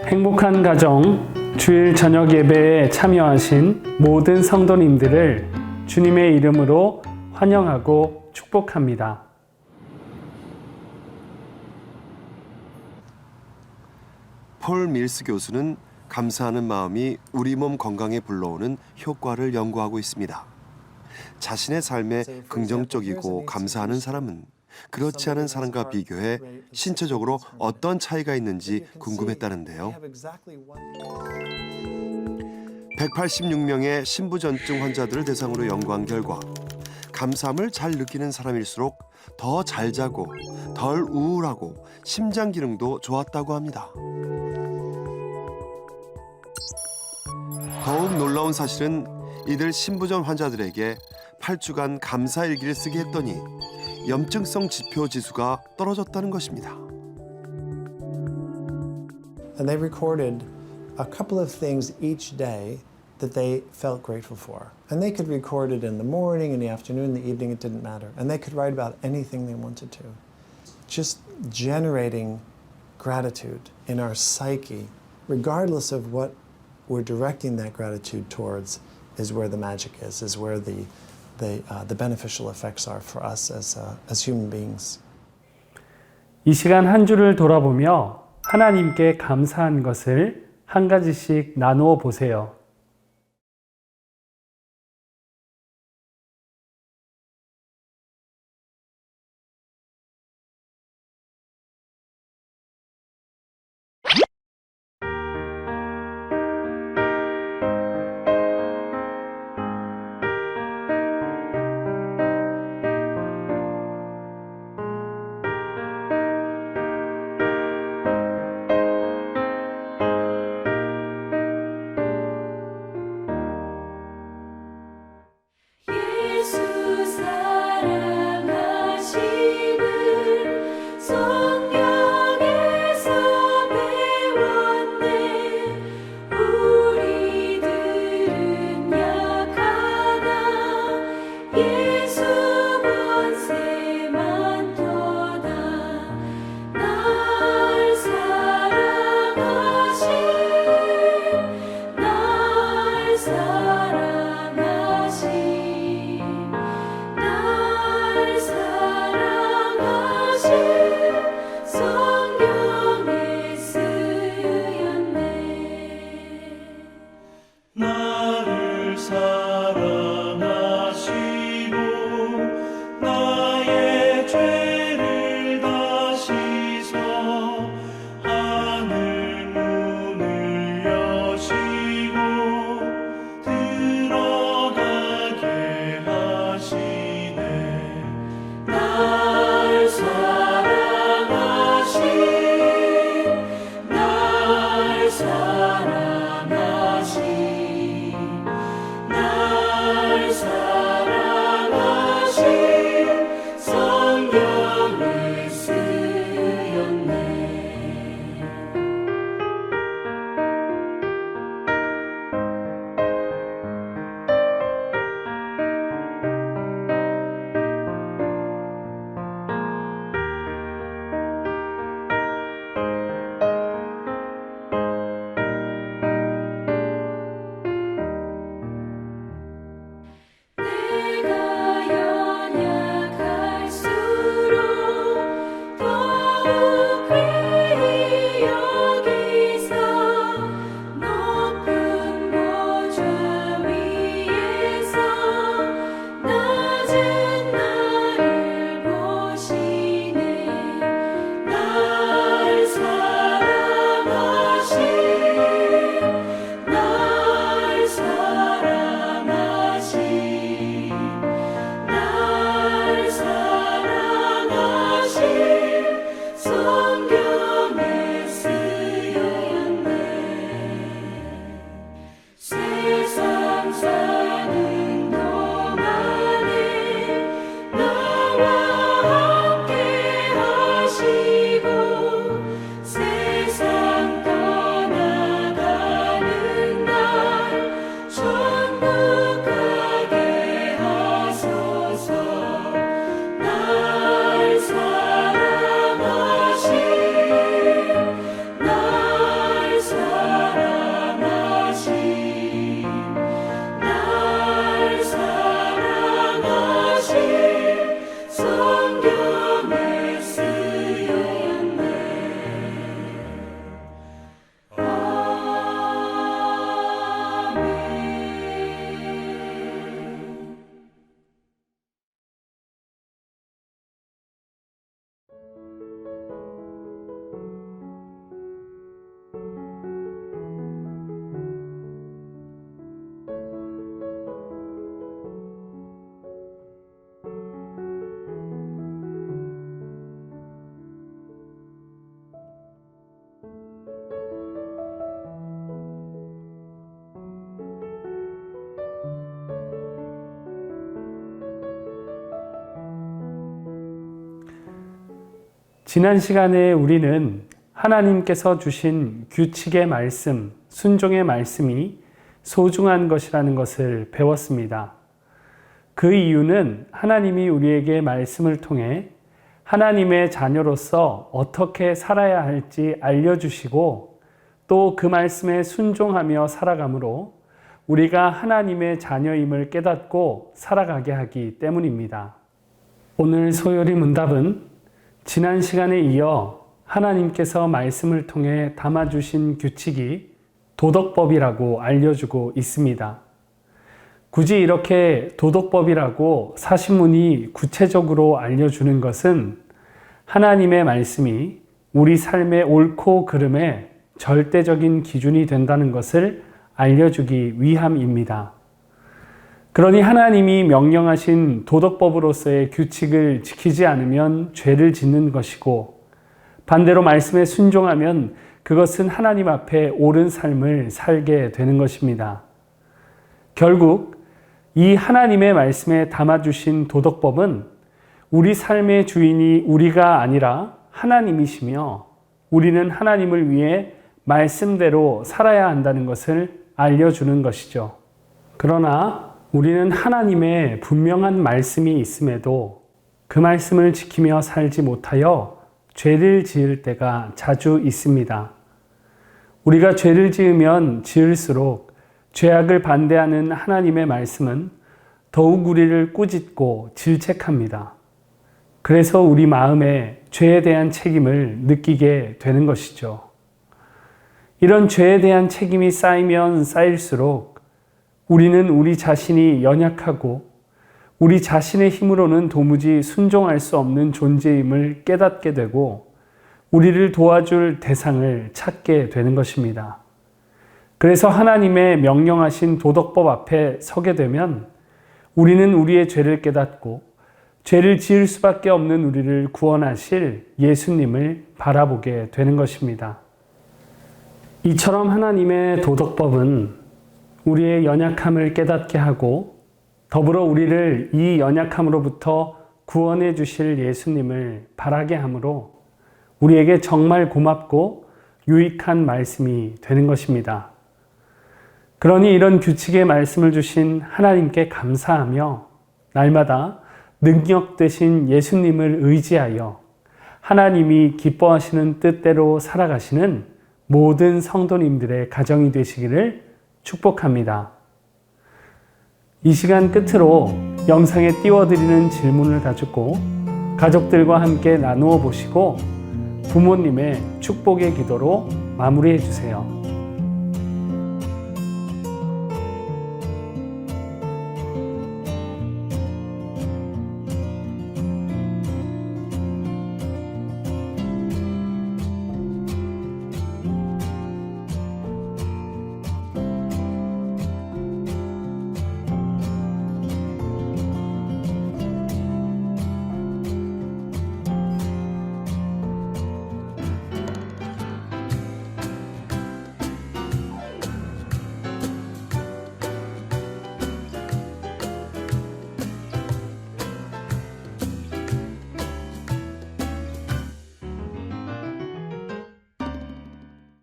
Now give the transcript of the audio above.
행복한 가정 주일 저녁 예배에 참여하신 모든 성도님들을 주님의 이름으로 환영하고 축복합니다. 폴 밀스 교수는 감사하는 마음이 우리 몸 건강에 불러오는 효과를 연구하고 있습니다. 자신의 삶에 긍정적이고 감사하는 사람은 그렇지 않은 사람과 비교해 신체적으로 어떤 차이가 있는지 궁금했다는데요. 186명의 신부전증 환자들을 대상으로 연구한 결과 감사함을 잘 느끼는 사람일수록 더 잘 자고 덜 우울하고 심장 기능도 좋았다고 합니다. 더욱 놀라운 사실은 이들 신부전 환자들에게 8주간 감사 일기를 쓰게 했더니 염증성 지표 지수가 떨어졌다는 것입니다. And they recorded a couple of things each day that they felt grateful for. And they could record it in the morning, in the afternoon, in the evening, it didn't matter. And they could write about anything they wanted to. Just generating gratitude in our psyche, regardless of what we're directing that gratitude towards, is where the magic is where the beneficial effects are for us as human beings. 이 시간 한 주를 돌아보며 하나님께 감사한 것을 한 가지씩 나누어 보세요. 지난 시간에 우리는 하나님께서 주신 규칙의 말씀, 순종의 말씀이 소중한 것이라는 것을 배웠습니다. 그 이유는 하나님이 우리에게 말씀을 통해 하나님의 자녀로서 어떻게 살아야 할지 알려주시고 또 그 말씀에 순종하며 살아가므로 우리가 하나님의 자녀임을 깨닫고 살아가게 하기 때문입니다. 오늘 소요리 문답은 지난 시간에 이어 하나님께서 말씀을 통해 담아주신 규칙이 도덕법이라고 알려주고 있습니다. 굳이 이렇게 도덕법이라고 사신문이 구체적으로 알려주는 것은 하나님의 말씀이 우리 삶의 옳고 그름의 절대적인 기준이 된다는 것을 알려주기 위함입니다. 그러니 하나님이 명령하신 도덕법으로서의 규칙을 지키지 않으면 죄를 짓는 것이고 반대로 말씀에 순종하면 그것은 하나님 앞에 옳은 삶을 살게 되는 것입니다. 결국 이 하나님의 말씀에 담아주신 도덕법은 우리 삶의 주인이 우리가 아니라 하나님이시며 우리는 하나님을 위해 말씀대로 살아야 한다는 것을 알려주는 것이죠. 그러나 우리는 하나님의 분명한 말씀이 있음에도 그 말씀을 지키며 살지 못하여 죄를 지을 때가 자주 있습니다. 우리가 죄를 지으면 지을수록 죄악을 반대하는 하나님의 말씀은 더욱 우리를 꾸짖고 질책합니다. 그래서 우리 마음에 죄에 대한 책임을 느끼게 되는 것이죠. 이런 죄에 대한 책임이 쌓이면 쌓일수록 우리는 우리 자신이 연약하고 우리 자신의 힘으로는 도무지 순종할 수 없는 존재임을 깨닫게 되고 우리를 도와줄 대상을 찾게 되는 것입니다. 그래서 하나님의 명령하신 도덕법 앞에 서게 되면 우리는 우리의 죄를 깨닫고 죄를 지을 수밖에 없는 우리를 구원하실 예수님을 바라보게 되는 것입니다. 이처럼 하나님의 도덕법은 우리의 연약함을 깨닫게 하고 더불어 우리를 이 연약함으로부터 구원해 주실 예수님을 바라게 하므로 우리에게 정말 고맙고 유익한 말씀이 되는 것입니다. 그러니 이런 규칙의 말씀을 주신 하나님께 감사하며 날마다 능력 되신 예수님을 의지하여 하나님이 기뻐하시는 뜻대로 살아가시는 모든 성도님들의 가정이 되시기를 축복합니다. 이 시간 끝으로 영상에 띄워드리는 질문을 가지고 가족들과 함께 나누어 보시고 부모님의 축복의 기도로 마무리해 주세요.